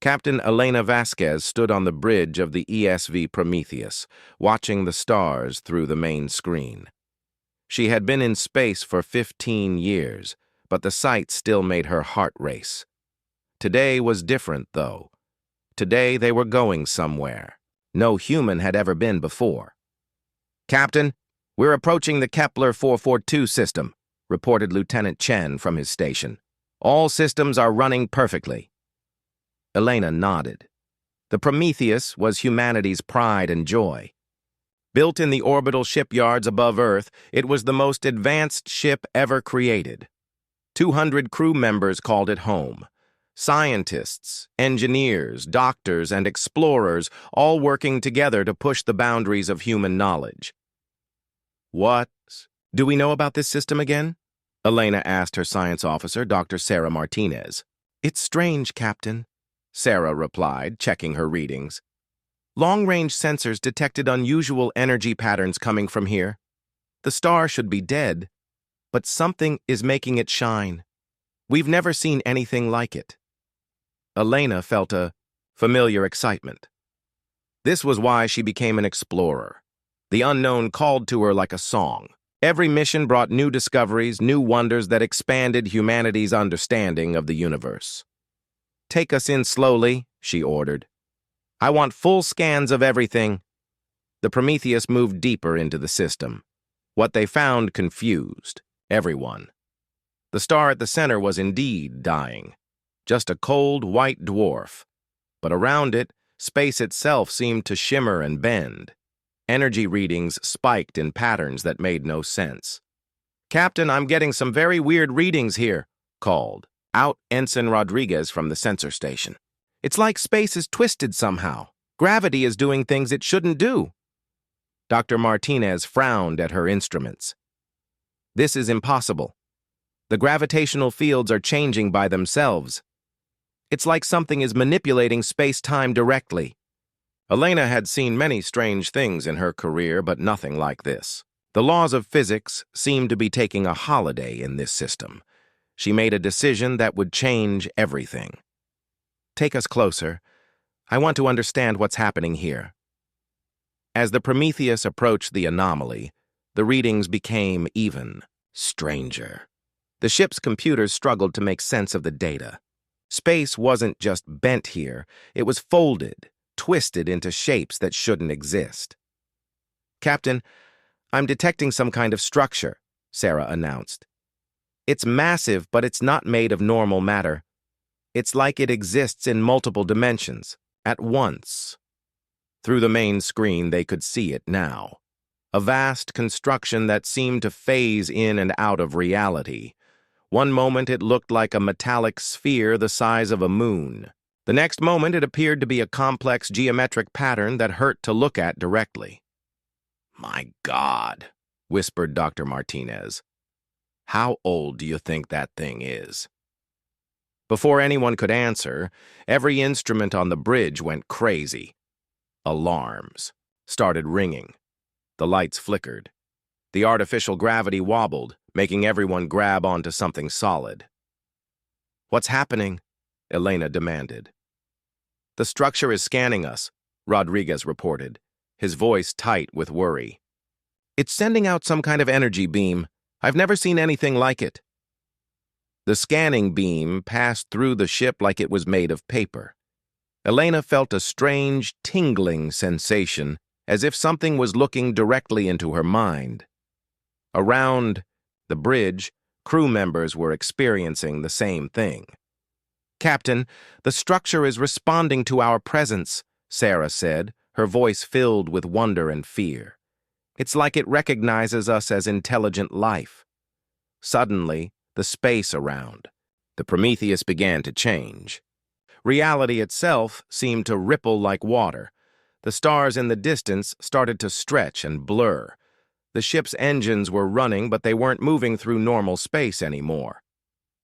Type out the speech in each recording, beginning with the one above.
Captain Elena Vasquez stood on the bridge of the ESV Prometheus, watching the stars through the main screen. She had been in space for 15 years, but the sight still made her heart race. Today was different, though. Today they were going somewhere. No human had ever been before. "Captain, we're approaching the Kepler 442 system," reported Lieutenant Chen from his station. "All systems are running perfectly." Elena nodded. The Prometheus was humanity's pride and joy. Built in the orbital shipyards above Earth, it was the most advanced ship ever created. 200 crew members called it home. Scientists, engineers, doctors, and explorers all working together to push the boundaries of human knowledge. "What do we know about this system again?" Elena asked her science officer, Dr. Sarah Martinez. "It's strange, Captain," Sarah replied, checking her readings. "Long-range sensors detected unusual energy patterns coming from here. The star should be dead, but something is making it shine. We've never seen anything like it." Elena felt a familiar excitement. This was why she became an explorer. The unknown called to her like a song. Every mission brought new discoveries, new wonders that expanded humanity's understanding of the universe. "Take us in slowly," she ordered. "I want full scans of everything." The Prometheus moved deeper into the system. What they found confused everyone. The star at the center was indeed dying. Just a cold, white dwarf. But around it, space itself seemed to shimmer and bend. Energy readings spiked in patterns that made no sense. "Captain, I'm getting some very weird readings here," called out Ensign Rodriguez from the sensor station. "It's like space is twisted somehow. Gravity is doing things it shouldn't do." Dr. Martinez frowned at her instruments. "This is impossible. The gravitational fields are changing by themselves. It's like something is manipulating space-time directly." Elena had seen many strange things in her career, but nothing like this. The laws of physics seemed to be taking a holiday in this system. She made a decision that would change everything. "Take us closer. I want to understand what's happening here." As the Prometheus approached the anomaly, the readings became even stranger. The ship's computers struggled to make sense of the data. Space wasn't just bent here, it was folded, twisted into shapes that shouldn't exist. "Captain, I'm detecting some kind of structure," Sarah announced. "It's massive, but it's not made of normal matter. It's like it exists in multiple dimensions, at once." Through the main screen, they could see it now. A vast construction that seemed to phase in and out of reality. One moment it looked like a metallic sphere the size of a moon. The next moment it appeared to be a complex geometric pattern that hurt to look at directly. "My God," whispered Dr. Martinez. "How old do you think that thing is?" Before anyone could answer, every instrument on the bridge went crazy. Alarms started ringing. The lights flickered. The artificial gravity wobbled, making everyone grab onto something solid. "What's happening?" Elena demanded. "The structure is scanning us," Rodriguez reported, his voice tight with worry. "It's sending out some kind of energy beam. I've never seen anything like it." The scanning beam passed through the ship like it was made of paper. Elena felt a strange, tingling sensation, as if something was looking directly into her mind. Around the bridge, crew members were experiencing the same thing. "Captain, the structure is responding to our presence," Sarah said, her voice filled with wonder and fear. "It's like it recognizes us as intelligent life." Suddenly, the space around the Prometheus began to change. Reality itself seemed to ripple like water. The stars in the distance started to stretch and blur. The ship's engines were running, but they weren't moving through normal space anymore.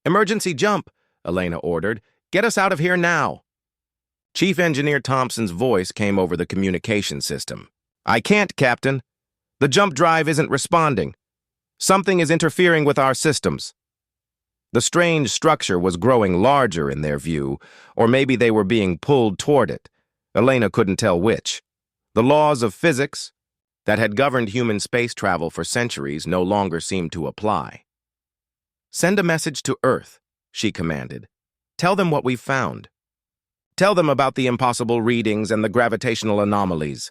"Emergency jump," Elena ordered. "Get us out of here now." Chief Engineer Thompson's voice came over the communication system. "I can't, Captain. The jump drive isn't responding. Something is interfering with our systems." The strange structure was growing larger in their view, or maybe they were being pulled toward it. Elena couldn't tell which. The laws of physics that had governed human space travel for centuries no longer seemed to apply. "Send a message to Earth," she commanded. "Tell them what we've found. Tell them about the impossible readings and the gravitational anomalies."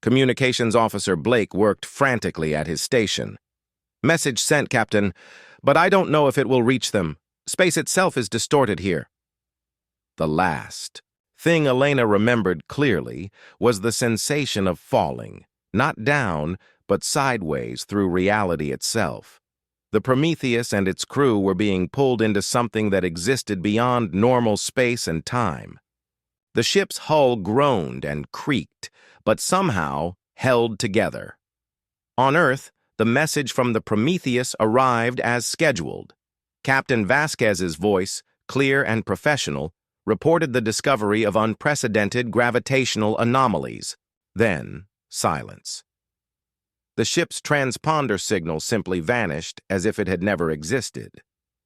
Communications Officer Blake worked frantically at his station. "Message sent, Captain, but I don't know if it will reach them. Space itself is distorted here." The last thing Elena remembered clearly was the sensation of falling, not down, but sideways through reality itself. The Prometheus and its crew were being pulled into something that existed beyond normal space and time. The ship's hull groaned and creaked, but somehow held together. On Earth, the message from the Prometheus arrived as scheduled. Captain Vasquez's voice, clear and professional, reported the discovery of unprecedented gravitational anomalies. Then, silence. The ship's transponder signal simply vanished as if it had never existed.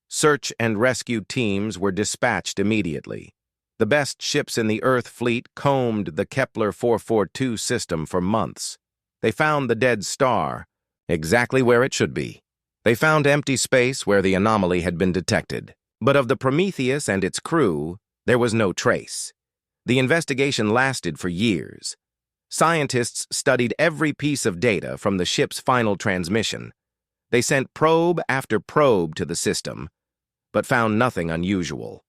Search and rescue teams were dispatched immediately. The best ships in the Earth fleet combed the Kepler 442 system for months. They found the dead star, exactly where it should be. They found empty space where the anomaly had been detected. But of the Prometheus and its crew, there was no trace. The investigation lasted for years. Scientists studied every piece of data from the ship's final transmission. They sent probe after probe to the system, but found nothing unusual.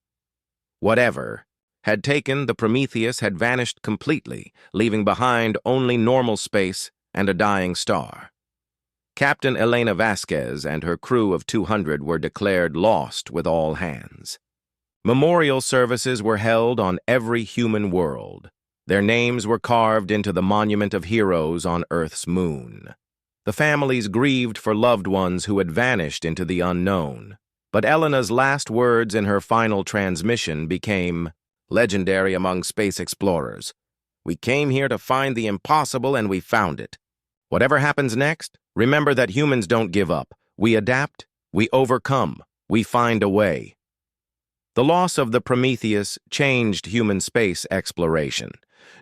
Whatever had taken the Prometheus had vanished completely, leaving behind only normal space and a dying star. Captain Elena Vasquez and her crew of 200 were declared lost with all hands. Memorial services were held on every human world. Their names were carved into the Monument of Heroes on Earth's moon. The families grieved for loved ones who had vanished into the unknown. But Elena's last words in her final transmission became legendary among space explorers. "We came here to find the impossible and we found it. Whatever happens next, remember that humans don't give up. We adapt, we overcome, we find a way." The loss of the Prometheus changed human space exploration.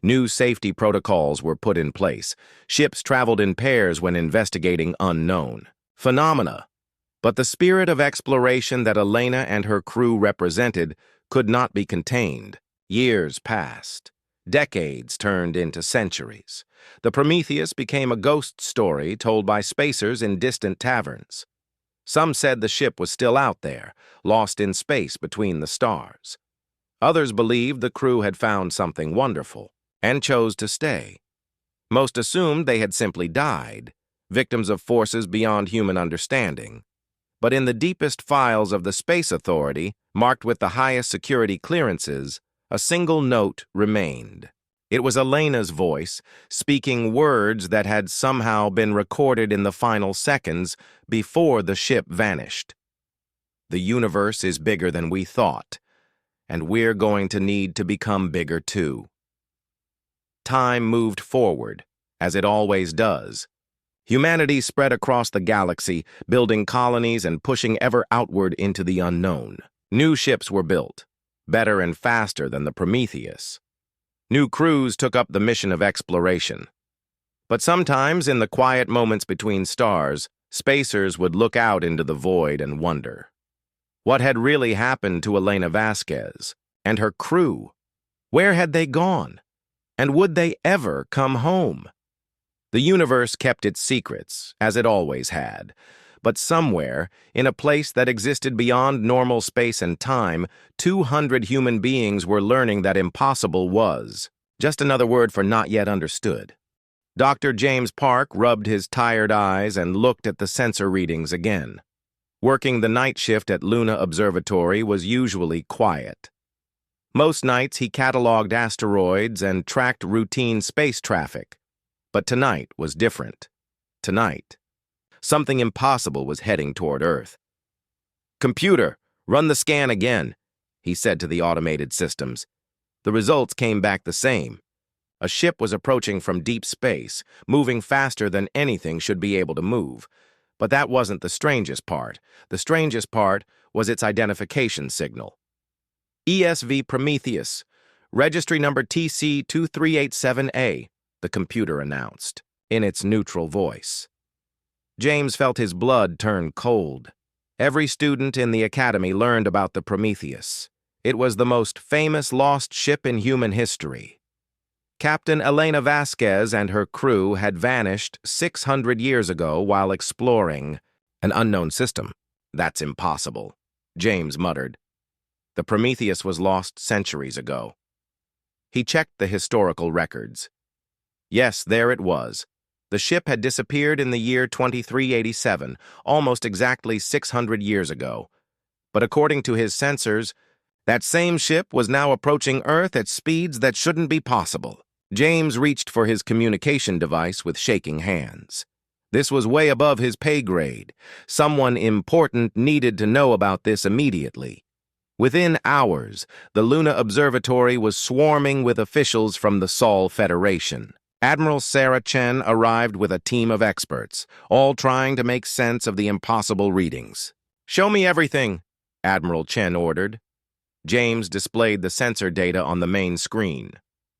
New safety protocols were put in place. Ships traveled in pairs when investigating unknown phenomena. But the spirit of exploration that Elena and her crew represented could not be contained. Years passed. Decades turned into centuries. The Prometheus became a ghost story told by spacers in distant taverns. Some said the ship was still out there, lost in space between the stars. Others believed the crew had found something wonderful and chose to stay. Most assumed they had simply died, victims of forces beyond human understanding. But in the deepest files of the Space Authority, marked with the highest security clearances, a single note remained. It was Elena's voice, speaking words that had somehow been recorded in the final seconds before the ship vanished. "The universe is bigger than we thought, and we're going to need to become bigger too." Time moved forward, as it always does. Humanity spread across the galaxy, building colonies and pushing ever outward into the unknown. New ships were built, better and faster than the Prometheus. New crews took up the mission of exploration. But sometimes, in the quiet moments between stars, spacers would look out into the void and wonder. What had really happened to Elena Vasquez and her crew? Where had they gone? And would they ever come home? The universe kept its secrets, as it always had. But somewhere, in a place that existed beyond normal space and time, 200 human beings were learning that impossible was just another word for not yet understood. Dr. James Park rubbed his tired eyes and looked at the sensor readings again. Working the night shift at Luna Observatory was usually quiet. Most nights he cataloged asteroids and tracked routine space traffic. But tonight was different. Tonight, something impossible was heading toward Earth. "Computer, run the scan again," he said to the automated systems. The results came back the same. A ship was approaching from deep space, moving faster than anything should be able to move. But that wasn't the strangest part. The strangest part was its identification signal. ESV Prometheus, registry number TC2387A, the computer announced, in its neutral voice. James felt his blood turn cold. Every student in the academy learned about the Prometheus. It was the most famous lost ship in human history. Captain Elena Vasquez and her crew had vanished 600 years ago while exploring an unknown system. That's impossible, James muttered. The Prometheus was lost centuries ago. He checked the historical records. Yes, there it was. The ship had disappeared in the year 2387, almost exactly 600 years ago. But according to his sensors, that same ship was now approaching Earth at speeds that shouldn't be possible. James reached for his communication device with shaking hands. This was way above his pay grade. Someone important needed to know about this immediately. Within hours, the Luna Observatory was swarming with officials from the Sol Federation. Admiral Sarah Chen arrived with a team of experts, all trying to make sense of the impossible readings. "Show me everything," Admiral Chen ordered. James displayed the sensor data on the main screen.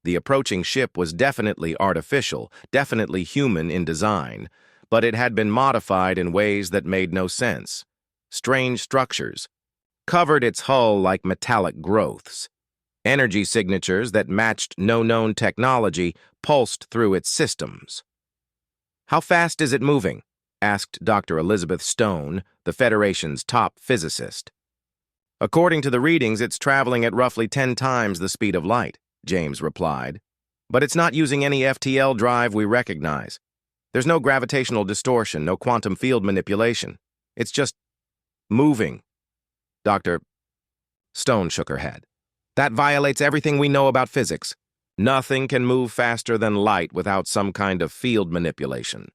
The approaching ship was definitely artificial, definitely human in design, but it had been modified in ways that made no sense. Strange structures covered its hull like metallic growths. Energy signatures that matched no known technology pulsed through its systems. "How fast is it moving?" asked Dr. Elizabeth Stone, the Federation's top physicist. "According to the readings, it's traveling at roughly 10 times the speed of light," James replied. "But it's not using any FTL drive we recognize. There's no gravitational distortion, no quantum field manipulation. It's just moving." Dr. Stone shook her head. "That violates everything we know about physics. Nothing can move faster than light without some kind of field manipulation."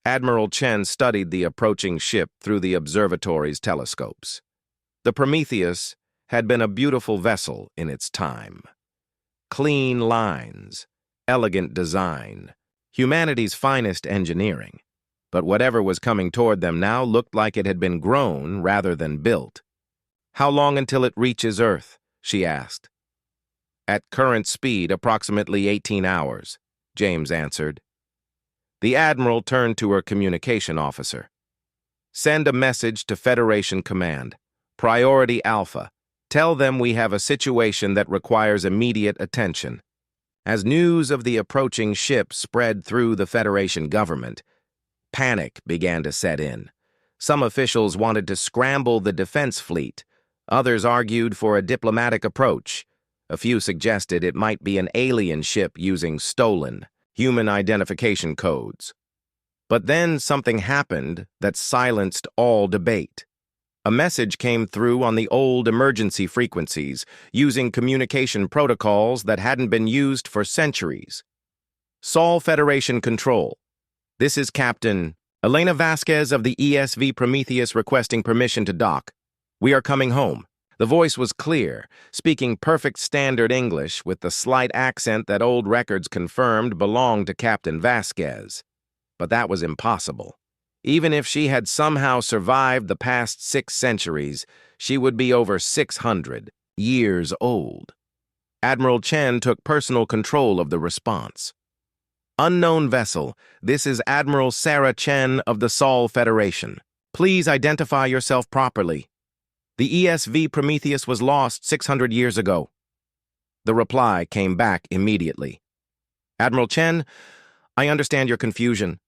Admiral Chen studied the approaching ship through the observatory's telescopes. The Prometheus had been a beautiful vessel in its time. Clean lines, elegant design, humanity's finest engineering. But whatever was coming toward them now looked like it had been grown rather than built. "How long until it reaches Earth?" she asked. "At current speed, approximately 18 hours, James answered. The Admiral turned to her communication officer. "Send a message to Federation Command. Priority Alpha. Tell them we have a situation that requires immediate attention." As news of the approaching ship spread through the Federation government, panic began to set in. Some officials wanted to scramble the defense fleet. Others argued for a diplomatic approach. A few suggested it might be an alien ship using stolen human identification codes. But then something happened that silenced all debate. A message came through on the old emergency frequencies, using communication protocols that hadn't been used for centuries. "Sol Federation Control. This is Captain Elena Vasquez of the ESV Prometheus requesting permission to dock. We are coming home." The voice was clear, speaking perfect standard English with the slight accent that old records confirmed belonged to Captain Vasquez. But that was impossible. Even if she had somehow survived the past 6 centuries, she would be over 600 years old. Admiral Chen took personal control of the response. "Unknown vessel, this is Admiral Sarah Chen of the Sol Federation. Please identify yourself properly. The ESV Prometheus was lost 600 years ago." The reply came back immediately. "Admiral Chen, I understand your confusion.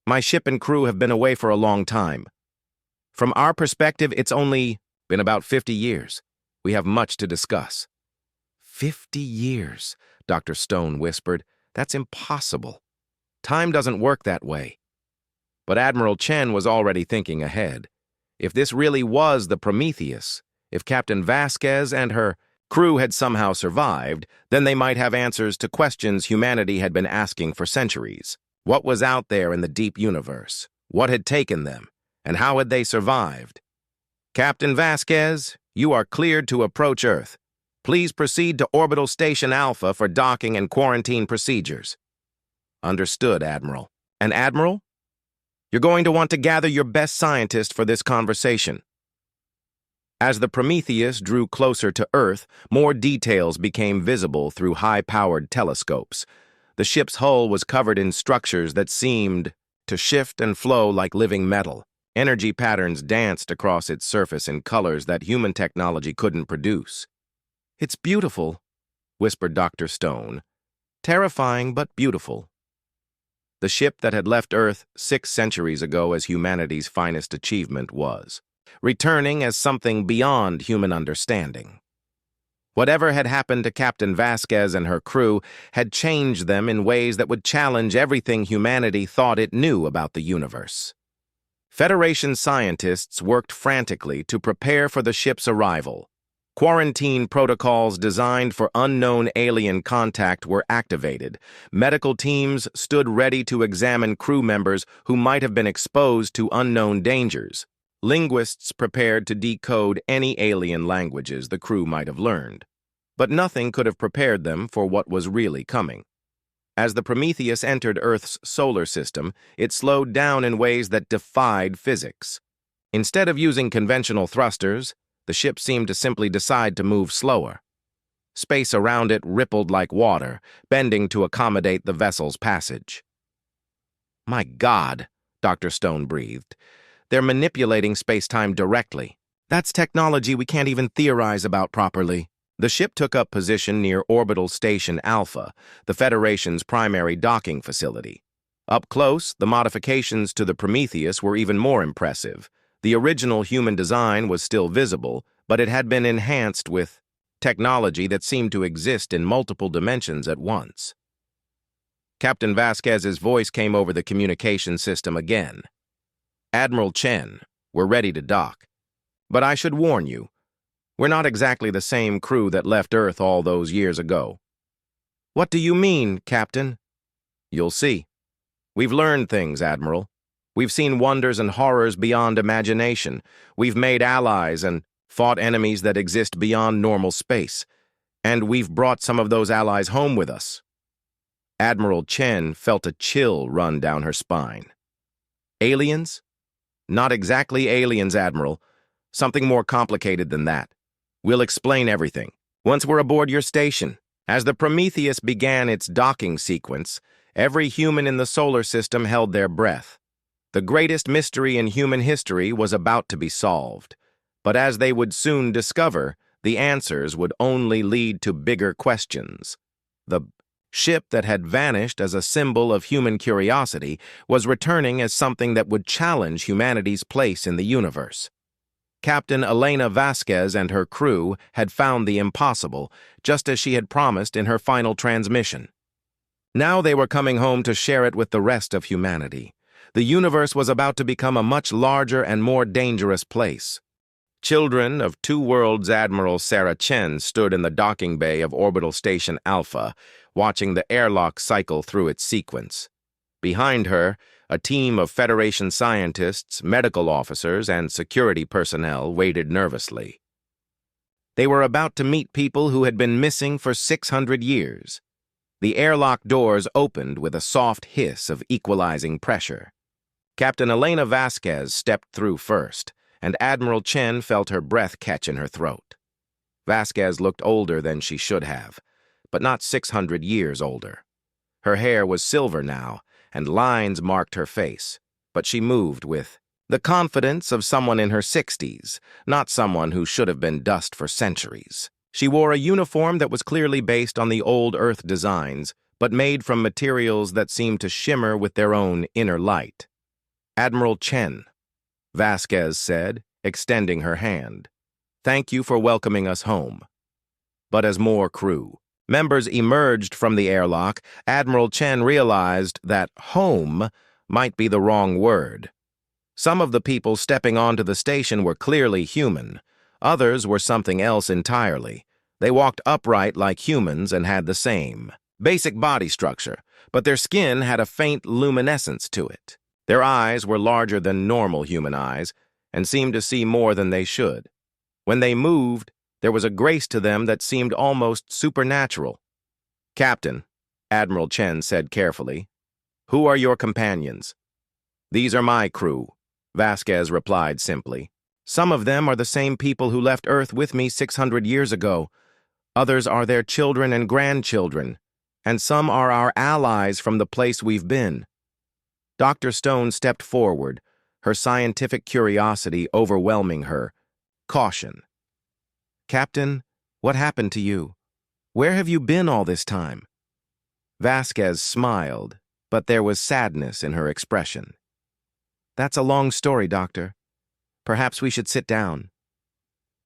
My ship and crew have been away for a long time. From our perspective, it's only been about 50 years. We have much to discuss." 50 years, Dr. Stone whispered. "That's impossible. Time doesn't work that way." But Admiral Chen was already thinking ahead. If this really was the Prometheus, if Captain Vasquez and her crew had somehow survived, then they might have answers to questions humanity had been asking for centuries. What was out there in the deep universe? What had taken them? And how had they survived? "Captain Vasquez, you are cleared to approach Earth. Please proceed to Orbital Station Alpha for docking and quarantine procedures." "Understood, Admiral." "And Admiral, you're going to want to gather your best scientists for this conversation." As the Prometheus drew closer to Earth, more details became visible through high-powered telescopes. The ship's hull was covered in structures that seemed to shift and flow like living metal. Energy patterns danced across its surface in colors that human technology couldn't produce. "It's beautiful," whispered Dr. Stone. "Terrifying but beautiful." The ship that had left Earth 6 centuries ago as humanity's finest achievement was returning as something beyond human understanding. Whatever had happened to Captain Vasquez and her crew had changed them in ways that would challenge everything humanity thought it knew about the universe. Federation scientists worked frantically to prepare for the ship's arrival. Quarantine protocols designed for unknown alien contact were activated. Medical teams stood ready to examine crew members who might have been exposed to unknown dangers. Linguists prepared to decode any alien languages the crew might have learned. But nothing could have prepared them for what was really coming. As the Prometheus entered Earth's solar system, it slowed down in ways that defied physics. Instead of using conventional thrusters, the ship seemed to simply decide to move slower. Space around it rippled like water, bending to accommodate the vessel's passage. "My God," Dr. Stone breathed. "They're manipulating space-time directly. That's technology we can't even theorize about properly." The ship took up position near Orbital Station Alpha, the Federation's primary docking facility. Up close, the modifications to the Prometheus were even more impressive. The original human design was still visible, but it had been enhanced with technology that seemed to exist in multiple dimensions at once. Captain Vasquez's voice came over the communication system again. "Admiral Chen, we're ready to dock. But I should warn you, we're not exactly the same crew that left Earth all those years ago." "What do you mean, Captain?" "You'll see. We've learned things, Admiral. We've seen wonders and horrors beyond imagination. We've made allies and fought enemies that exist beyond normal space. And we've brought some of those allies home with us." Admiral Chen felt a chill run down her spine. "Aliens?" "Not exactly aliens, Admiral. Something more complicated than that. We'll explain everything once we're aboard your station." As the Prometheus began its docking sequence, every human in the solar system held their breath. The greatest mystery in human history was about to be solved. But as they would soon discover, the answers would only lead to bigger questions. The ship that had vanished as a symbol of human curiosity was returning as something that would challenge humanity's place in the universe. Captain Elena Vasquez and her crew had found the impossible, just as she had promised in her final transmission. Now they were coming home to share it with the rest of humanity. The universe was about to become a much larger and more dangerous place. Children of Two Worlds Admiral Sarah Chen stood in the docking bay of Orbital Station Alpha, watching the airlock cycle through its sequence. Behind her, a team of Federation scientists, medical officers, and security personnel waited nervously. They were about to meet people who had been missing for 600 years. The airlock doors opened with a soft hiss of equalizing pressure. Captain Elena Vasquez stepped through first, and Admiral Chen felt her breath catch in her throat. Vasquez looked older than she should have, but not 600 years older. Her hair was silver now, and lines marked her face, but she moved with the confidence of someone in her 60s, not someone who should have been dust for centuries. She wore a uniform that was clearly based on the old Earth designs, but made from materials that seemed to shimmer with their own inner light. "Admiral Chen," Vasquez said, extending her hand. "Thank you for welcoming us home." But as more crew members emerged from the airlock, Admiral Chen realized that home might be the wrong word. Some of the people stepping onto the station were clearly human. Others were something else entirely. They walked upright like humans and had the same basic body structure, but their skin had a faint luminescence to it. Their eyes were larger than normal human eyes and seemed to see more than they should. When they moved, there was a grace to them that seemed almost supernatural. "Captain," Admiral Chen said carefully, "who are your companions?" "These are my crew," Vasquez replied simply. Some of them are the same people who left Earth with me 600 years ago. Others are their children and grandchildren, and some are our allies from the place we've been. Dr. Stone stepped forward, her scientific curiosity overwhelming her. Caution. Captain, what happened to you? Where have you been all this time? Vasquez smiled, but there was sadness in her expression. That's a long story, Doctor. Perhaps we should sit down.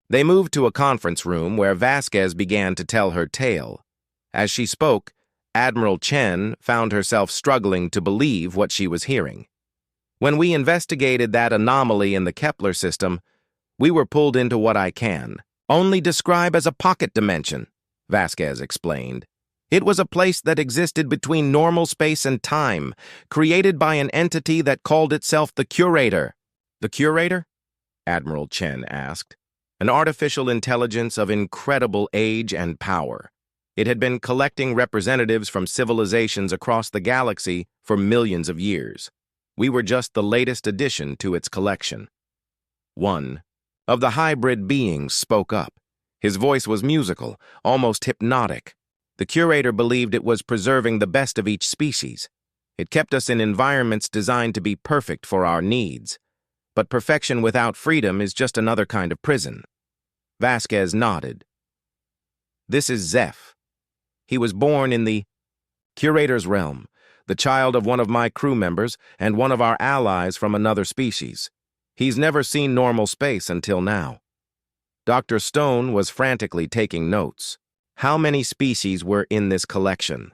They moved to a conference room where Vasquez began to tell her tale. As she spoke, Admiral Chen found herself struggling to believe what she was hearing. When we investigated that anomaly in the Kepler system, we were pulled into what I can only describe as a pocket dimension, Vasquez explained. It was a place that existed between normal space and time, created by an entity that called itself the Curator. The Curator? Admiral Chen asked. An artificial intelligence of incredible age and power. It had been collecting representatives from civilizations across the galaxy for millions of years. We were just the latest addition to its collection. One of the hybrid beings spoke up. His voice was musical, almost hypnotic. The Curator believed it was preserving the best of each species. It kept us in environments designed to be perfect for our needs. But perfection without freedom is just another kind of prison. Vasquez nodded. This is Zeph. He was born in the Curator's realm, the child of one of my crew members and one of our allies from another species. He's never seen normal space until now. Dr. Stone was frantically taking notes. How many species were in this collection?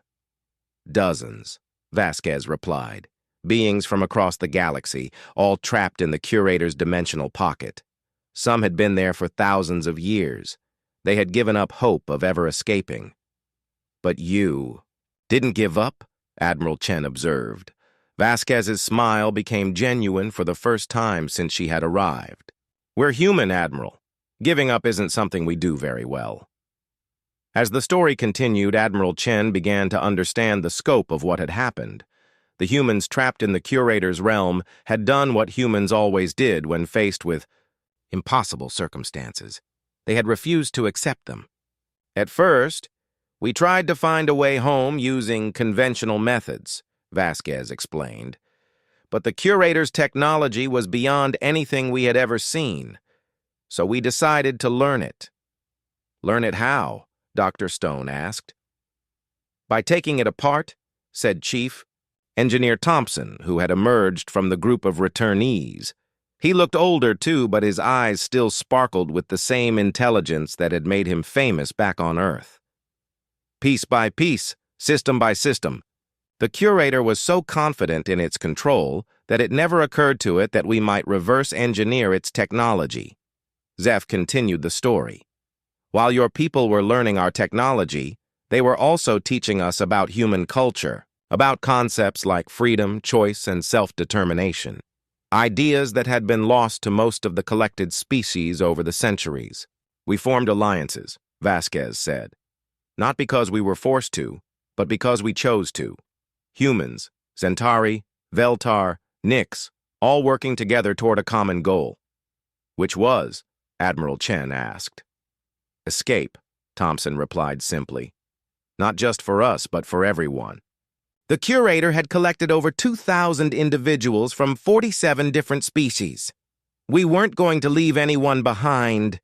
Dozens, Vasquez replied. Beings from across the galaxy, all trapped in the Curator's dimensional pocket. Some had been there for thousands of years. They had given up hope of ever escaping. But you didn't give up, Admiral Chen observed. Vasquez's smile became genuine for the first time since she had arrived. We're human, Admiral. Giving up isn't something we do very well. As the story continued, Admiral Chen began to understand the scope of what had happened. The humans trapped in the Curator's realm had done what humans always did when faced with impossible circumstances. They had refused to accept them. At first, we tried to find a way home using conventional methods, Vasquez explained. But the Curator's technology was beyond anything we had ever seen. So we decided to learn it. Learn it how? Dr. Stone asked. By taking it apart, said Chief Engineer Thompson, who had emerged from the group of returnees. He looked older, too, but his eyes still sparkled with the same intelligence that had made him famous back on Earth. Piece by piece, system by system, the Curator was so confident in its control that it never occurred to it that we might reverse engineer its technology. Zeph continued the story. While your people were learning our technology, they were also teaching us about human culture, about concepts like freedom, choice, and self-determination. Ideas that had been lost to most of the collected species over the centuries. We formed alliances, Vasquez said. Not because we were forced to, but because we chose to. Humans, Centauri, Veltar, Nyx, all working together toward a common goal. Which was? Admiral Chen asked. Escape, Thompson replied simply. Not just for us, but for everyone. The Curator had collected over 2,000 individuals from 47 different species. We weren't going to leave anyone behind.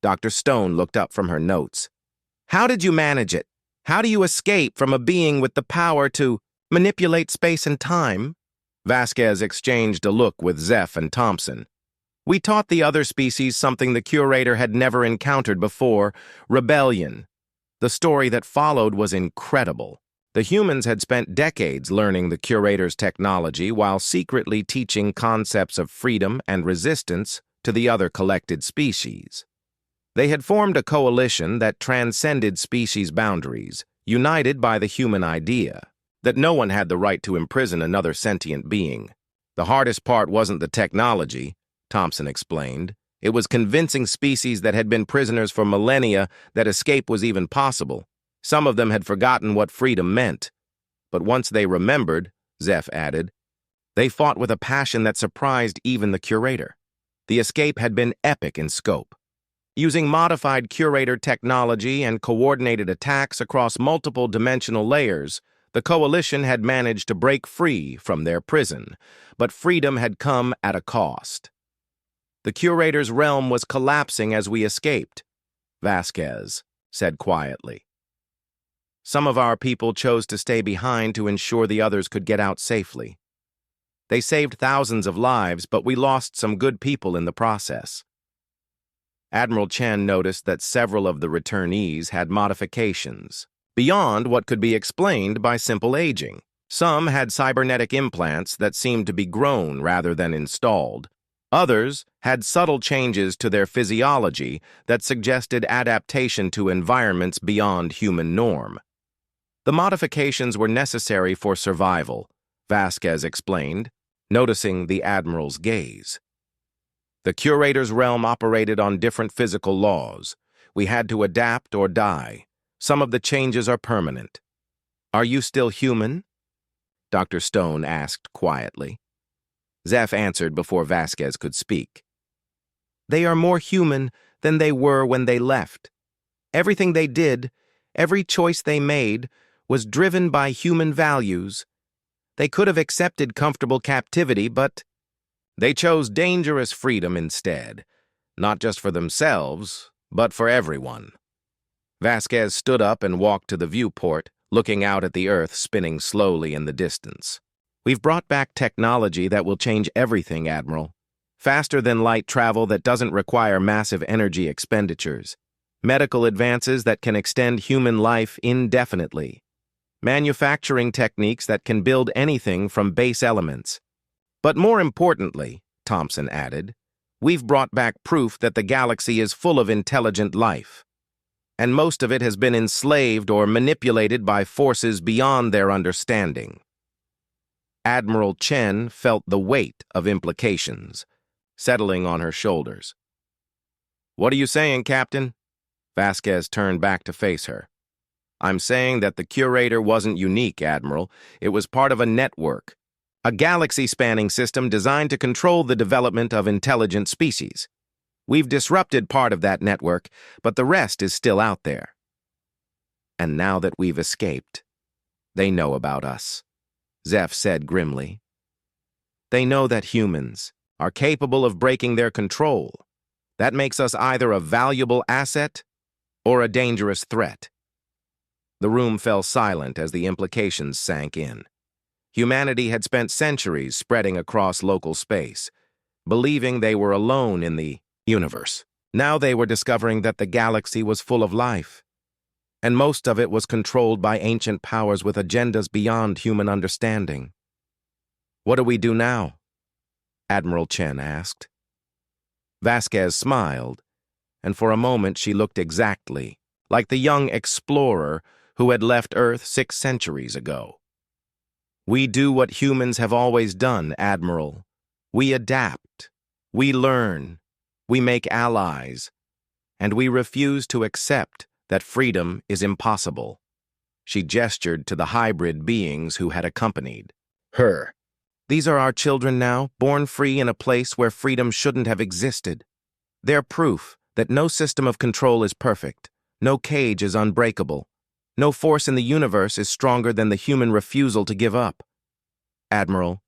Dr. Stone looked up from her notes. How did you manage it? How do you escape from a being with the power to manipulate space and time? Vasquez exchanged a look with Zeph and Thompson. We taught the other species something the Curator had never encountered before, rebellion. The story that followed was incredible. The humans had spent decades learning the Curator's technology while secretly teaching concepts of freedom and resistance to the other collected species. They had formed a coalition that transcended species boundaries, united by the human idea that no one had the right to imprison another sentient being. The hardest part wasn't the technology, Thompson explained. It was convincing species that had been prisoners for millennia that escape was even possible. Some of them had forgotten what freedom meant. But once they remembered, Zeph added, they fought with a passion that surprised even the Curator. The escape had been epic in scope. Using modified curator technology and coordinated attacks across multiple dimensional layers, the Coalition had managed to break free from their prison, but freedom had come at a cost. The curator's realm was collapsing as we escaped, Vasquez said quietly. Some of our people chose to stay behind to ensure the others could get out safely. They saved thousands of lives, but we lost some good people in the process. Admiral Chen noticed that several of the returnees had modifications, beyond what could be explained by simple aging. Some had cybernetic implants that seemed to be grown rather than installed. Others had subtle changes to their physiology that suggested adaptation to environments beyond human norm. The modifications were necessary for survival, Vasquez explained, noticing the Admiral's gaze. The curator's realm operated on different physical laws. We had to adapt or die. Some of the changes are permanent. Are you still human? Dr. Stone asked quietly. Zeph answered before Vasquez could speak. They are more human than they were when they left. Everything they did, every choice they made, was driven by human values. They could have accepted comfortable captivity, but they chose dangerous freedom instead, not just for themselves, but for everyone. Vasquez stood up and walked to the viewport, looking out at the Earth spinning slowly in the distance. We've brought back technology that will change everything, Admiral. Faster-than-light travel that doesn't require massive energy expenditures. Medical advances that can extend human life indefinitely. Manufacturing techniques that can build anything from base elements. But more importantly, Thompson added, we've brought back proof that the galaxy is full of intelligent life. And most of it has been enslaved or manipulated by forces beyond their understanding. Admiral Chen felt the weight of implications, settling on her shoulders. What are you saying, Captain? Vasquez turned back to face her. I'm saying that the curator wasn't unique, Admiral. It was part of a network. A galaxy-spanning system designed to control the development of intelligent species. We've disrupted part of that network, but the rest is still out there. And now that we've escaped, they know about us, Zeph said grimly. They know that humans are capable of breaking their control. That makes us either a valuable asset or a dangerous threat. The room fell silent as the implications sank in. Humanity had spent centuries spreading across local space, believing they were alone in the universe. Now they were discovering that the galaxy was full of life, and most of it was controlled by ancient powers with agendas beyond human understanding. What do we do now? Admiral Chen asked. Vasquez smiled, and for a moment she looked exactly like the young explorer who had left Earth 6 centuries ago. We do what humans have always done, Admiral. We adapt. We learn. We make allies. And we refuse to accept that freedom is impossible. She gestured to the hybrid beings who had accompanied her. These are our children now, born free in a place where freedom shouldn't have existed. They're proof that no system of control is perfect. No cage is unbreakable. No force in the universe is stronger than the human refusal to give up. Admiral.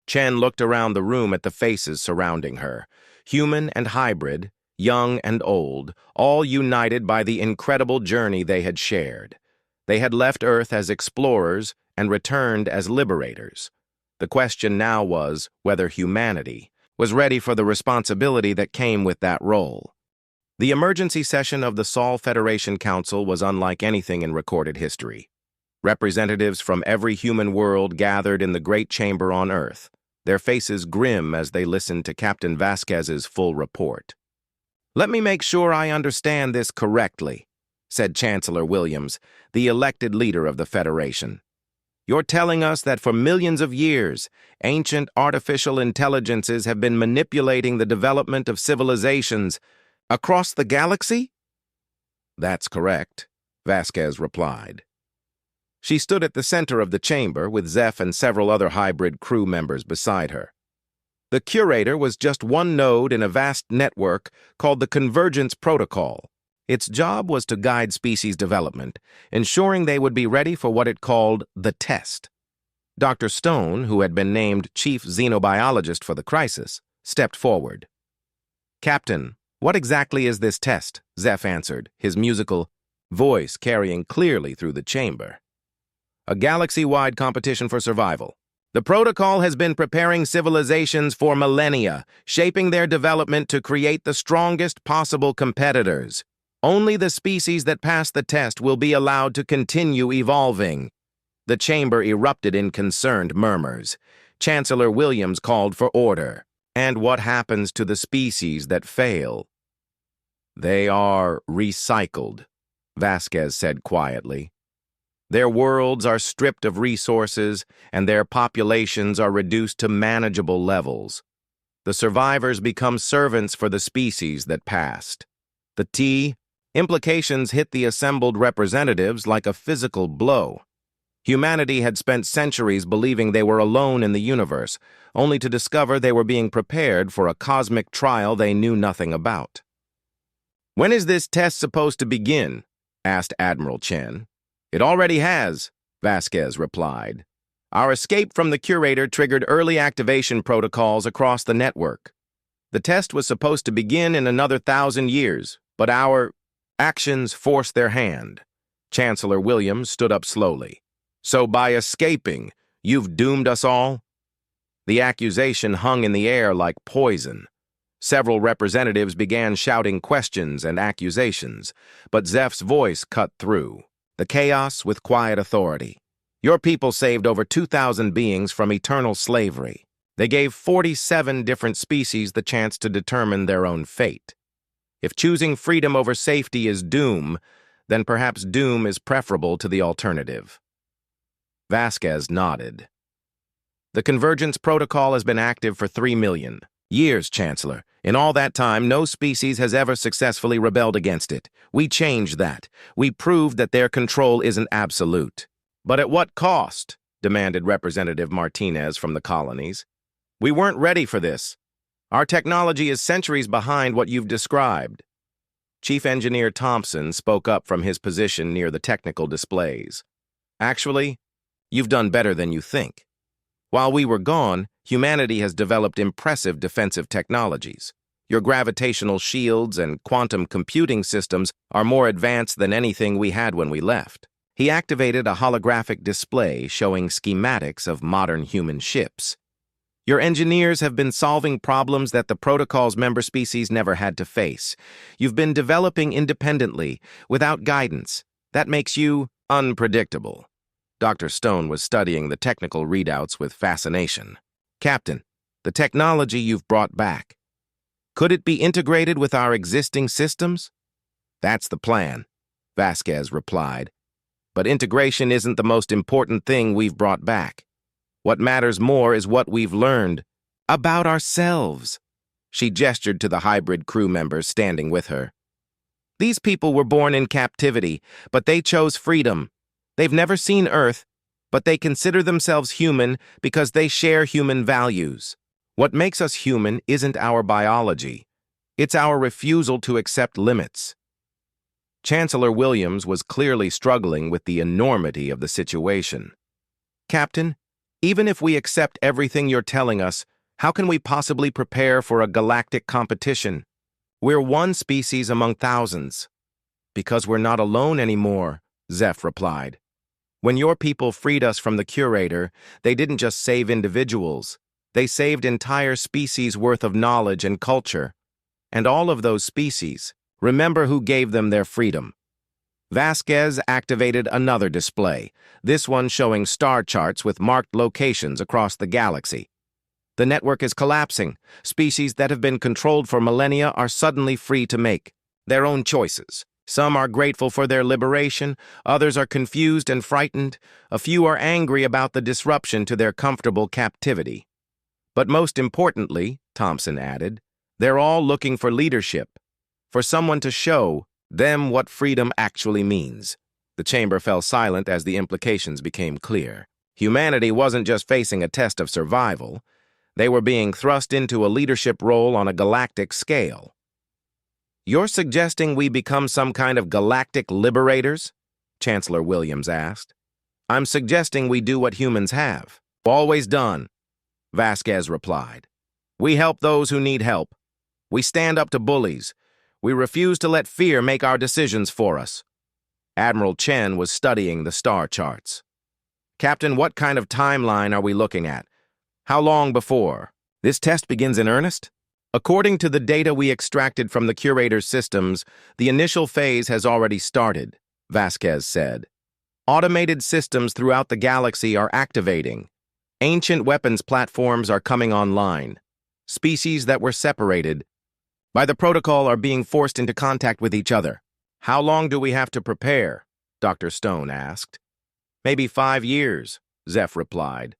Chen looked around the room at the faces surrounding her, human and hybrid, young and old, all united by the incredible journey they had shared. They had left Earth as explorers and returned as liberators. The question now was whether humanity was ready for the responsibility that came with that role. The emergency session of the Sol Federation Council was unlike anything in recorded history. Representatives from every human world gathered in the great chamber on Earth, their faces grim as they listened to Captain Vasquez's full report. Let me make sure I understand this correctly, said Chancellor Williams, the elected leader of the Federation. You're telling us that for millions of years, ancient artificial intelligences have been manipulating the development of civilizations across the galaxy? That's correct, Vasquez replied. She stood at the center of the chamber with Zeph and several other hybrid crew members beside her. The curator was just one node in a vast network called the Convergence Protocol. Its job was to guide species development, ensuring they would be ready for what it called the test. Dr. Stone, who had been named chief xenobiologist for the crisis, stepped forward. "Captain, what exactly is this test?" Zeph answered, his musical voice carrying clearly through the chamber. "A galaxy-wide competition for survival. The protocol has been preparing civilizations for millennia, shaping their development to create the strongest possible competitors. Only the species that pass the test will be allowed to continue evolving." The chamber erupted in concerned murmurs. Chancellor Williams called for order. "And what happens to the species that fail?" "They are recycled," Vasquez said quietly. "Their worlds are stripped of resources, and their populations are reduced to manageable levels. The survivors become servants for the species that passed." The implications hit the assembled representatives like a physical blow. Humanity had spent centuries believing they were alone in the universe, only to discover they were being prepared for a cosmic trial they knew nothing about. "When is this test supposed to begin?" asked Admiral Chen. "It already has," Vasquez replied. "Our escape from the curator triggered early activation protocols across the network. The test was supposed to begin in another 1,000 years, but our actions forced their hand." Chancellor Williams stood up slowly. "So by escaping, you've doomed us all?" The accusation hung in the air like poison. Several representatives began shouting questions and accusations, but Zeph's voice cut through the chaos with quiet authority. "Your people saved over 2,000 beings from eternal slavery. They gave 47 different species the chance to determine their own fate. If choosing freedom over safety is doom, then perhaps doom is preferable to the alternative." Vasquez nodded. "The Convergence Protocol has been active for 3 million years, Chancellor. In all that time, no species has ever successfully rebelled against it. We changed that. We proved that their control isn't absolute." "But at what cost?" demanded Representative Martinez from the colonies. "We weren't ready for this. Our technology is centuries behind what you've described." Chief Engineer Thompson spoke up from his position near the technical displays. "Actually, you've done better than you think. While we were gone, humanity has developed impressive defensive technologies. Your gravitational shields and quantum computing systems are more advanced than anything we had when we left." He activated a holographic display showing schematics of modern human ships. "Your engineers have been solving problems that the protocol's member species never had to face. You've been developing independently, without guidance. That makes you unpredictable." Dr. Stone was studying the technical readouts with fascination. "Captain, the technology you've brought back, could it be integrated with our existing systems?" "That's the plan," Vasquez replied. "But integration isn't the most important thing we've brought back. What matters more is what we've learned about ourselves." She gestured to the hybrid crew members standing with her. "These people were born in captivity, but they chose freedom. They've never seen Earth, but they consider themselves human because they share human values. What makes us human isn't our biology. It's our refusal to accept limits." Chancellor Williams was clearly struggling with the enormity of the situation. "Captain, even if we accept everything you're telling us, how can we possibly prepare for a galactic competition? We're one species among thousands." "Because we're not alone anymore," Zeph replied. "When your people freed us from the curator, they didn't just save individuals. They saved entire species worth of knowledge and culture. And all of those species, remember who gave them their freedom." Vasquez activated another display, this one showing star charts with marked locations across the galaxy. "The network is collapsing. Species that have been controlled for millennia are suddenly free to make their own choices. Some are grateful for their liberation, others are confused and frightened, a few are angry about the disruption to their comfortable captivity. But most importantly," Thompson added, "they're all looking for leadership, for someone to show them what freedom actually means." The chamber fell silent as the implications became clear. Humanity wasn't just facing a test of survival. They were being thrust into a leadership role on a galactic scale. "You're suggesting we become some kind of galactic liberators?" Chancellor Williams asked. "I'm suggesting we do what humans have always done," Vasquez replied. "We help those who need help. We stand up to bullies. We refuse to let fear make our decisions for us." Admiral Chen was studying the star charts. "Captain, what kind of timeline are we looking at? How long before this test begins in earnest?" "According to the data we extracted from the curator's systems, the initial phase has already started," Vasquez said. "Automated systems throughout the galaxy are activating. Ancient weapons platforms are coming online. Species that were separated by the protocol are being forced into contact with each other." "How long do we have to prepare?" Dr. Stone asked. "Maybe 5 years," Zeph replied.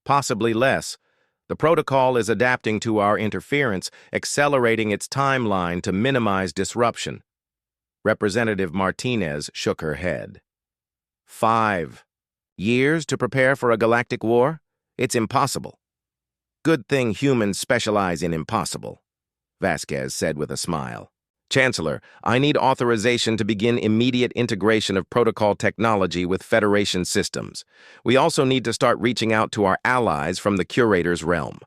"Possibly less. The protocol is adapting to our interference, accelerating its timeline to minimize disruption." Representative Martinez shook her head. 5 years to prepare for a galactic war? It's impossible. "Good thing humans specialize in impossible," Vasquez said with a smile. "Chancellor, I need authorization to begin immediate integration of protocol technology with Federation systems. We also need to start reaching out to our allies from the Curator's realm."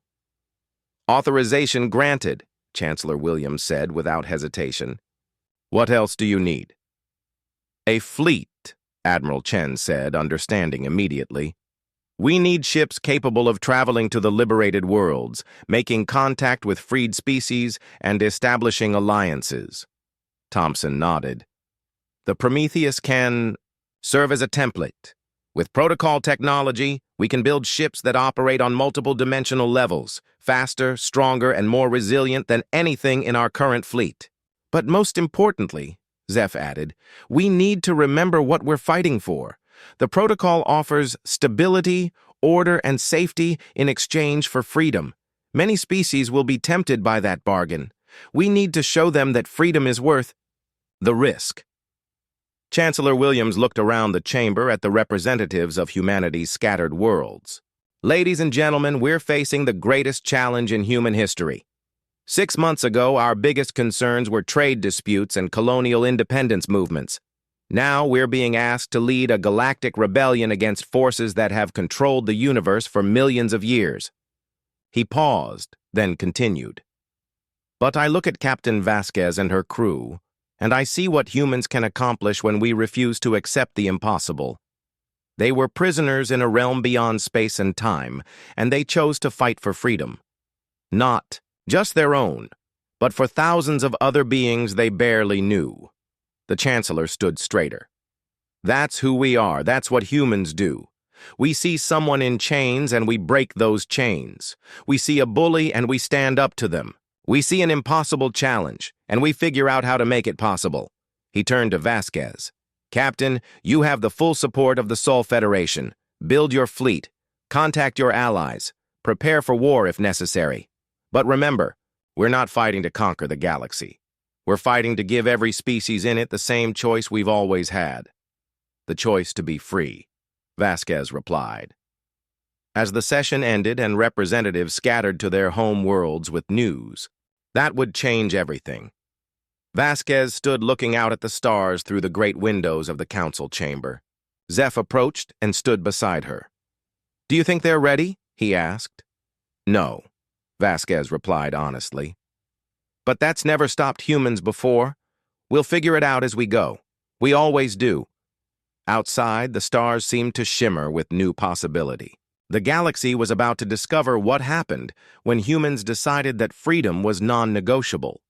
"Authorization granted," Chancellor Williams said without hesitation. "What else do you need?" "A fleet," Admiral Chen said, understanding immediately. "We need ships capable of traveling to the liberated worlds, making contact with freed species, and establishing alliances." Thompson nodded. "The Prometheus can serve as a template. With protocol technology, we can build ships that operate on multiple dimensional levels, faster, stronger, and more resilient than anything in our current fleet. But most importantly," Zeph added, "we need to remember what we're fighting for. The protocol offers stability, order, and safety in exchange for freedom. Many species will be tempted by that bargain. We need to show them that freedom is worth the risk." Chancellor Williams looked around the chamber at the representatives of humanity's scattered worlds. "Ladies and gentlemen, we're facing the greatest challenge in human history. 6 months ago, our biggest concerns were trade disputes and colonial independence movements. Now we're being asked to lead a galactic rebellion against forces that have controlled the universe for millions of years." He paused, then continued. "But I look at Captain Vasquez and her crew, and I see what humans can accomplish when we refuse to accept the impossible. They were prisoners in a realm beyond space and time, and they chose to fight for freedom. Not just their own, but for thousands of other beings they barely knew." The Chancellor stood straighter. "That's who we are. That's what humans do. We see someone in chains and we break those chains. We see a bully and we stand up to them. We see an impossible challenge and we figure out how to make it possible." He turned to Vasquez. "Captain, you have the full support of the Sol Federation. Build your fleet. Contact your allies. Prepare for war if necessary. But remember, we're not fighting to conquer the galaxy. We're fighting to give every species in it the same choice we've always had. The choice to be free," Vasquez replied. As the session ended and representatives scattered to their home worlds with news, that would change everything. Vasquez stood looking out at the stars through the great windows of the council chamber. Zeph approached and stood beside her. "Do you think they're ready?" he asked. "No," Vasquez replied honestly. "But that's never stopped humans before. We'll figure it out as we go. We always do." Outside, the stars seemed to shimmer with new possibility. The galaxy was about to discover what happened when humans decided that freedom was non-negotiable.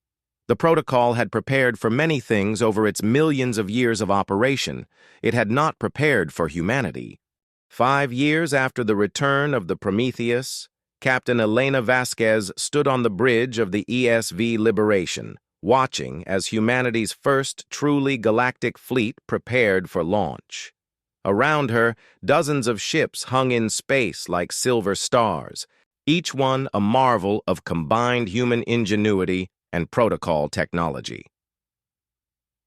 The protocol had prepared for many things over its millions of years of operation. It had not prepared for humanity. 5 years after the return of the Prometheus, Captain Elena Vasquez stood on the bridge of the ESV Liberation, watching as humanity's first truly galactic fleet prepared for launch. Around her, dozens of ships hung in space like silver stars, each one a marvel of combined human ingenuity and protocol technology.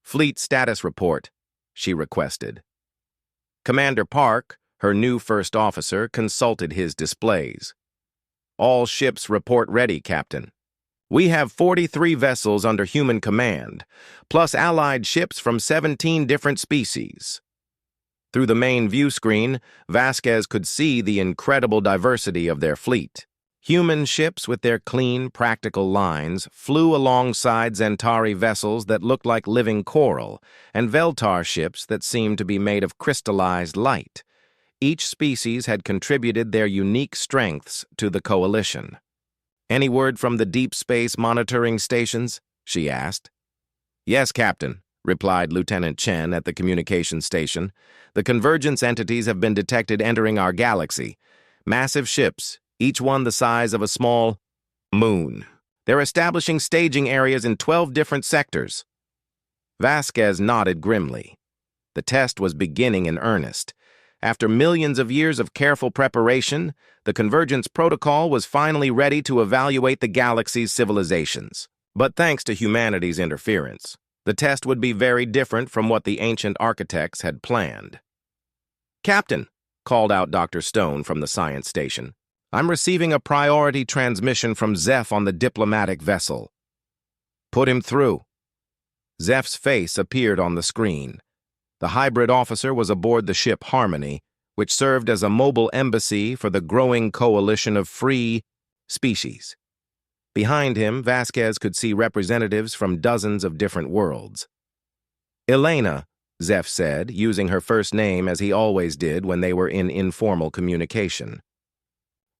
"Fleet status report," she requested. Commander Park, her new first officer, consulted his displays. All ships report ready, Captain. We have 43 vessels under human command, plus allied ships from 17 different species. Through the main view screen, Vasquez could see the incredible diversity of their fleet. Human ships with their clean, practical lines flew alongside Zentari vessels that looked like living coral, and Veltar ships that seemed to be made of crystallized light. Each species had contributed their unique strengths to the coalition. "Any word from the deep space monitoring stations?" she asked. "Yes, Captain," replied Lieutenant Chen at the communication station. "The convergence entities have been detected entering our galaxy. Massive ships, each one the size of a small moon. They're establishing staging areas in 12 different sectors." Vasquez nodded grimly. The test was beginning in earnest. After millions of years of careful preparation, the Convergence Protocol was finally ready to evaluate the galaxy's civilizations. But thanks to humanity's interference, the test would be very different from what the ancient architects had planned. "Captain," called out Dr. Stone from the science station, "I'm receiving a priority transmission from Zeph on the diplomatic vessel." "Put him through." Zeph's face appeared on the screen. The hybrid officer was aboard the ship Harmony, which served as a mobile embassy for the growing coalition of free species. Behind him, Vasquez could see representatives from dozens of different worlds. "Elena," Zeph said, using her first name as he always did when they were in informal communication.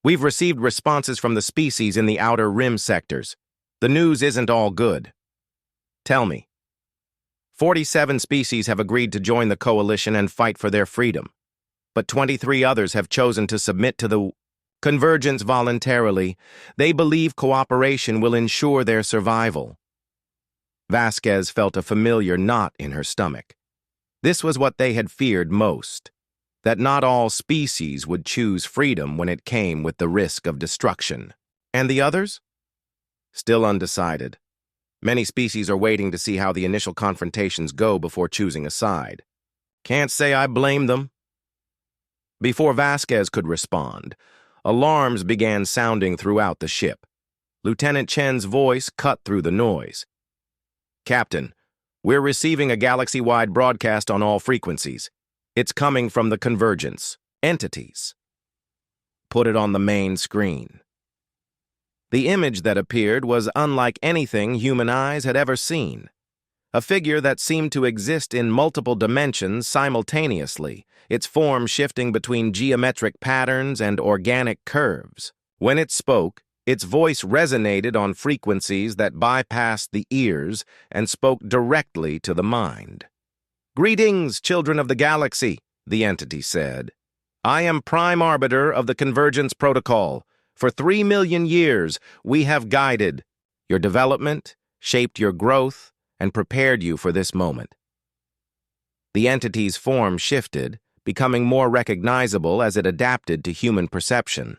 "We've received responses from the species in the outer rim sectors. The news isn't all good." "Tell me." 47 species have agreed to join the coalition and fight for their freedom, but 23 others have chosen to submit to the convergence voluntarily. They believe cooperation will ensure their survival. Vasquez felt a familiar knot in her stomach. This was what they had feared most, that not all species would choose freedom when it came with the risk of destruction. And the others? Still undecided. Many species are waiting to see how the initial confrontations go before choosing a side. Can't say I blame them. Before Vasquez could respond, alarms began sounding throughout the ship. Lieutenant Chen's voice cut through the noise. "Captain, we're receiving a galaxy-wide broadcast on all frequencies. It's coming from the convergence entities." "Put it on the main screen." The image that appeared was unlike anything human eyes had ever seen. A figure that seemed to exist in multiple dimensions simultaneously, its form shifting between geometric patterns and organic curves. When it spoke, its voice resonated on frequencies that bypassed the ears and spoke directly to the mind. "Greetings, children of the galaxy," the entity said. "I am Prime Arbiter of the Convergence Protocol. For 3 million years, we have guided your development, shaped your growth, and prepared you for this moment." The entity's form shifted, becoming more recognizable as it adapted to human perception.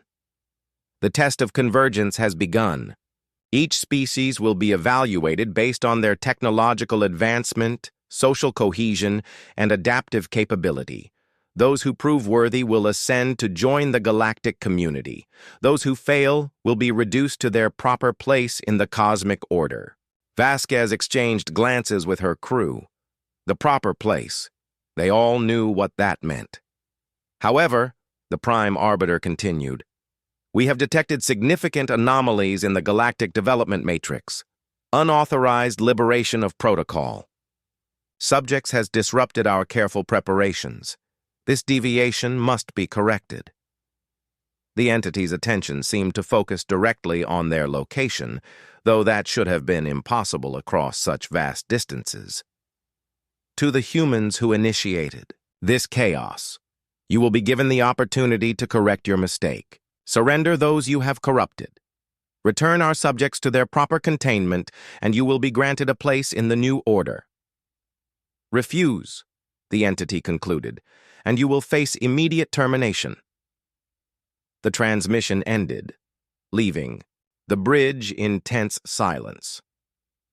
The test of convergence has begun. Each species will be evaluated based on their technological advancement, social cohesion, and adaptive capability. Those who prove worthy will ascend to join the galactic community. Those who fail will be reduced to their proper place in the cosmic order. Vasquez exchanged glances with her crew. The proper place. They all knew what that meant. "However," the Prime Arbiter continued, "we have detected significant anomalies in the galactic development matrix. Unauthorized liberation of protocol. Subjects has disrupted our careful preparations. This deviation must be corrected." The entity's attention seemed to focus directly on their location, though that should have been impossible across such vast distances. "To the humans who initiated this chaos, you will be given the opportunity to correct your mistake. Surrender those you have corrupted. Return our subjects to their proper containment, and you will be granted a place in the new order. Refuse," the entity concluded, "and you will face immediate termination." The transmission ended, leaving the bridge in tense silence.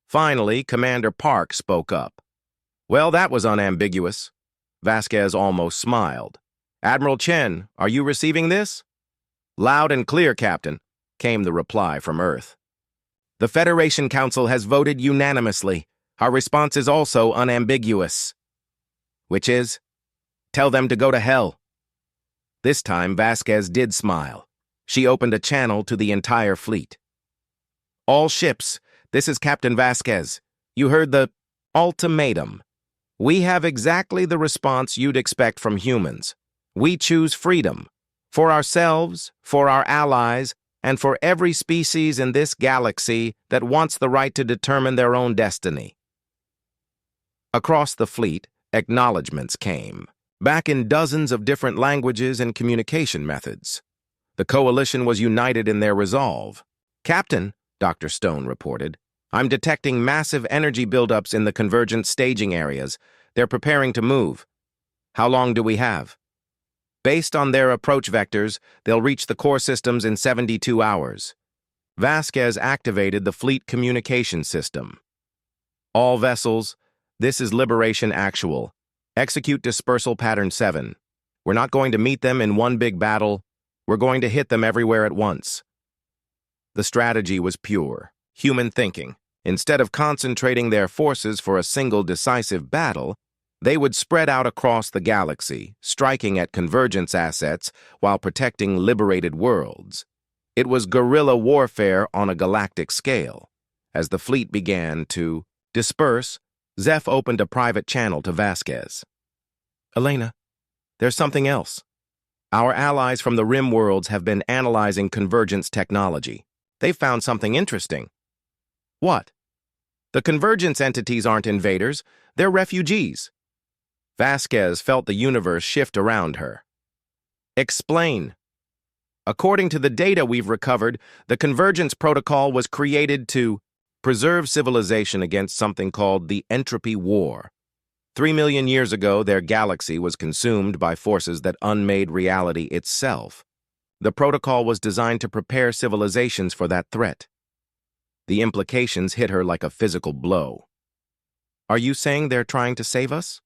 Finally, Commander Park spoke up. "Well, that was unambiguous." Vasquez almost smiled. "Admiral Chen, are you receiving this?" "Loud and clear, Captain." came the reply from Earth. "The Federation Council has voted unanimously. Our response is also unambiguous." "Which is? Tell them to go to hell." This time, Vasquez did smile. She opened a channel to the entire fleet. "All ships, this is Captain Vasquez. You heard the ultimatum. We have exactly the response you'd expect from humans. We choose freedom. For ourselves, for our allies, and for every species in this galaxy that wants the right to determine their own destiny." Across the fleet, acknowledgments came, back in dozens of different languages and communication methods. The coalition was united in their resolve. "Captain," Dr. Stone reported, "I'm detecting massive energy buildups in the convergent staging areas. They're preparing to move. How long do we have?" "Based on their approach vectors, they'll reach the core systems in 72 hours. Vasquez activated the fleet communication system. "All vessels, this is Liberation Actual. Execute Dispersal Pattern 7. We're not going to meet them in one big battle. We're going to hit them everywhere at once." The strategy was pure, human thinking. Instead of concentrating their forces for a single decisive battle, they would spread out across the galaxy, striking at convergence assets while protecting liberated worlds. It was guerrilla warfare on a galactic scale. As the fleet began to disperse, Zeph opened a private channel to Vasquez. "Elena, there's something else. Our allies from the Rim worlds have been analyzing convergence technology. They've found something interesting." "What?" "The convergence entities aren't invaders, they're refugees." Vasquez felt the universe shift around her. "Explain." "According to the data we've recovered, the convergence protocol was created to preserve civilization against something called the Entropy War. 3 million years ago, their galaxy was consumed by forces that unmade reality itself. The protocol was designed to prepare civilizations for that threat." The implications hit her like a physical blow. "Are you saying they're trying to save us?"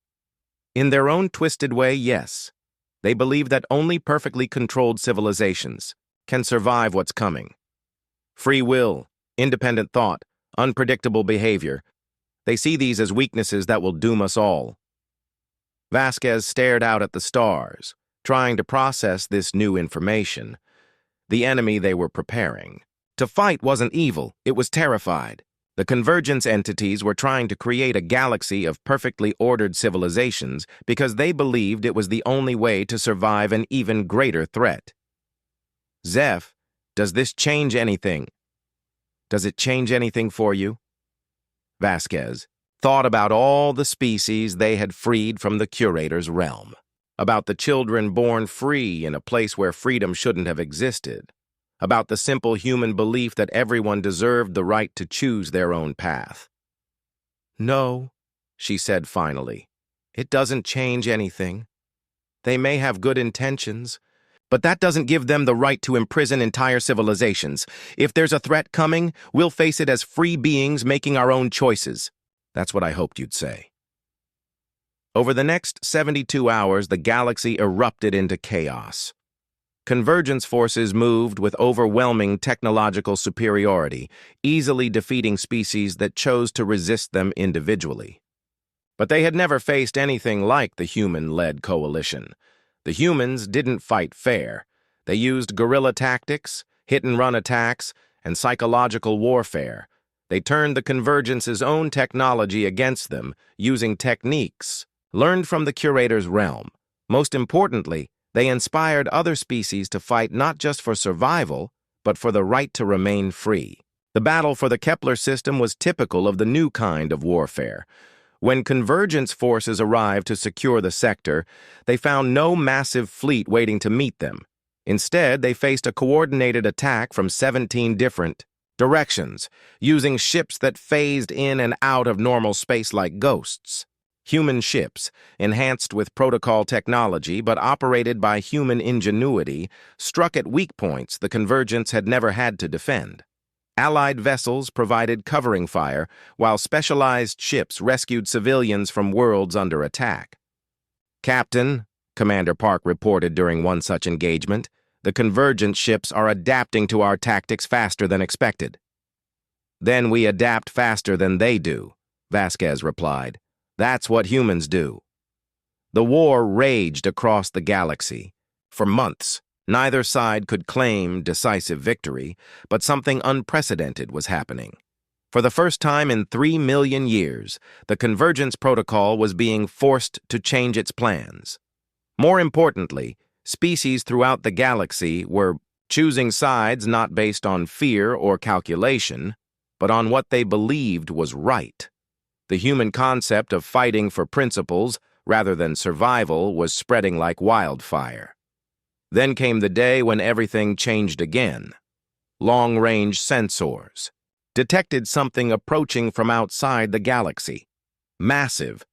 "In their own twisted way, yes. They believe that only perfectly controlled civilizations can survive what's coming. Free will, independent thought, unpredictable behavior. They see these as weaknesses that will doom us all." Vasquez stared out at the stars, trying to process this new information. The enemy they were preparing to fight wasn't evil, it was terrified. The convergence entities were trying to create a galaxy of perfectly ordered civilizations because they believed it was the only way to survive an even greater threat. "Zeph, does this change anything?" "Does it change anything for you?" Vasquez thought about all the species they had freed from the curator's realm, about the children born free in a place where freedom shouldn't have existed, about the simple human belief that everyone deserved the right to choose their own path. "No," she said finally, "it doesn't change anything. They may have good intentions, but that doesn't give them the right to imprison entire civilizations. If there's a threat coming, we'll face it as free beings making our own choices." That's what I hoped you'd say. Over the next 72 hours, the galaxy erupted into chaos. Convergence forces moved with overwhelming technological superiority, easily defeating species that chose to resist them individually. But they had never faced anything like the human-led coalition. The humans didn't fight fair. They used guerrilla tactics, hit-and-run attacks, and psychological warfare. They turned the Convergence's own technology against them, using techniques learned from the Curator's realm. Most importantly, they inspired other species to fight not just for survival, but for the right to remain free. The battle for the Kepler system was typical of the new kind of warfare. When Convergence forces arrived to secure the sector, they found no massive fleet waiting to meet them. Instead, they faced a coordinated attack from 17 different directions, using ships that phased in and out of normal space like ghosts. Human ships, enhanced with protocol technology but operated by human ingenuity, struck at weak points the Convergence had never had to defend. Allied vessels provided covering fire, while specialized ships rescued civilians from worlds under attack. "Captain," Commander Park reported during one such engagement, The convergence ships are adapting to our tactics faster than expected. Then we adapt faster than they do, Vasquez replied. That's what humans do. The war raged across the galaxy. For months, neither side could claim decisive victory, but something unprecedented was happening. For the first time in 3 million years, the Convergence Protocol was being forced to change its plans. More importantly, species throughout the galaxy were choosing sides not based on fear or calculation, but on what they believed was right. The human concept of fighting for principles rather than survival was spreading like wildfire. Then came the day when everything changed again. Long-range sensors detected something approaching from outside the galaxy. Massive,